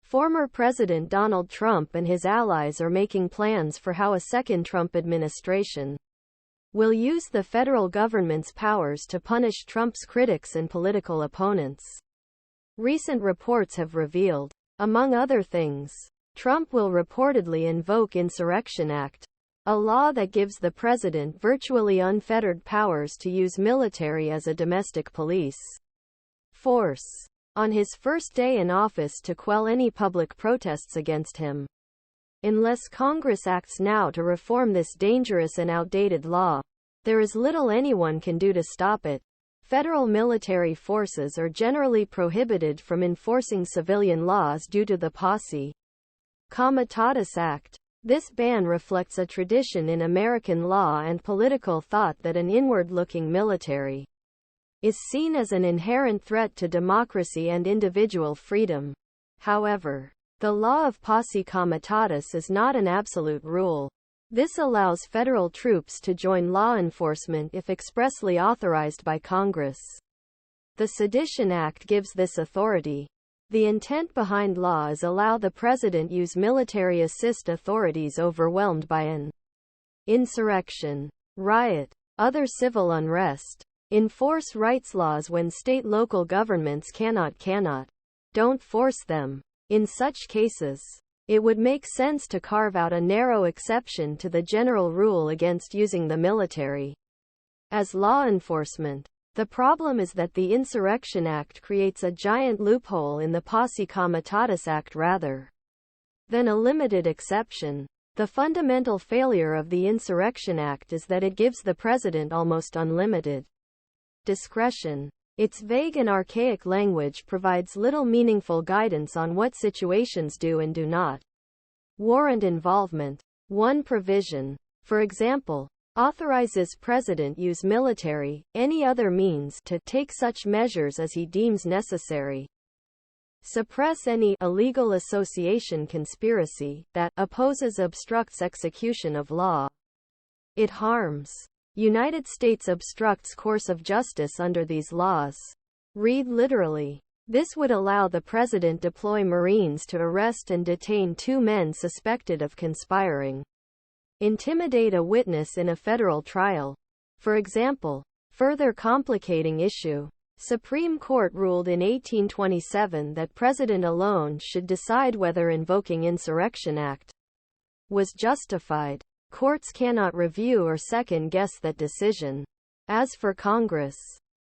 Former President Donald Trump and his allies are making plans for how a second Trump administration will use the federal government's powers to punish Trump's critics and political opponents. Recent reports have revealed, among other things, Trump will reportedly invoke Insurrection Act, a law that gives the president virtually unfettered powers to use military as a domestic police force on his first day in office to quell any public protests against him. Unless Congress acts now to reform this dangerous and outdated law, there is little anyone can do to stop it. Federal military forces are generally prohibited from enforcing civilian laws due to the Posse Comitatus Act. This ban reflects a tradition in American law and political thought that an inward-looking military is seen as an inherent threat to democracy and individual freedom. However, the Law of Posse Comitatus is not an absolute rule. This allows federal troops to join law enforcement if expressly authorized by Congress. The Sedition Act gives this authority. The intent behind law is allow the president use military assist authorities overwhelmed by an insurrection, riot, other civil unrest. Enforce rights laws when state-local governments cannot. Don't force them. In such cases, it would make sense to carve out a narrow exception to the general rule against using the military as law enforcement. The problem is that the Insurrection Act creates a giant loophole in the Posse Comitatus Act rather than a limited exception. The fundamental failure of the Insurrection Act is that it gives the president almost unlimited discretion. Its vague and archaic language provides little meaningful guidance on what situations do and do not warrant involvement. One provision, for example, authorizes president use military, any other means to take such measures as he deems necessary. Suppress any illegal association conspiracy that opposes obstructs execution of law. It harms United States obstructs course of justice under these laws. Read literally. This would allow the president deploy Marines to arrest and detain 2 men suspected of conspiring. Intimidate a witness in a federal trial. For example, further complicating issue. Supreme Court ruled in 1827 that president alone should decide whether invoking Insurrection Act was justified. Courts cannot review or second-guess that decision. As for Congress,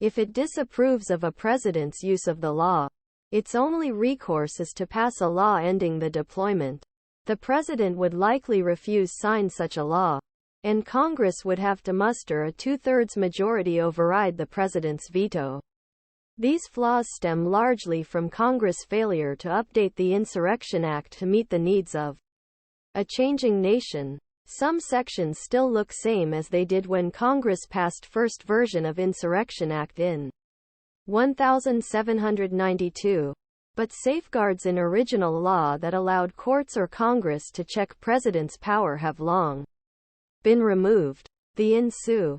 if it disapproves of a president's use of the law, its only recourse is to pass a law ending the deployment. The president would likely refuse sign such a law, and Congress would have to muster a 2/3 majority override the president's veto. These flaws stem largely from Congress' failure to update the Insurrection Act to meet the needs of a changing nation. Some sections still look same as they did when Congress passed first version of Insurrection Act in 1792, but safeguards in original law that allowed courts or Congress to check president's power have long been removed. The Insu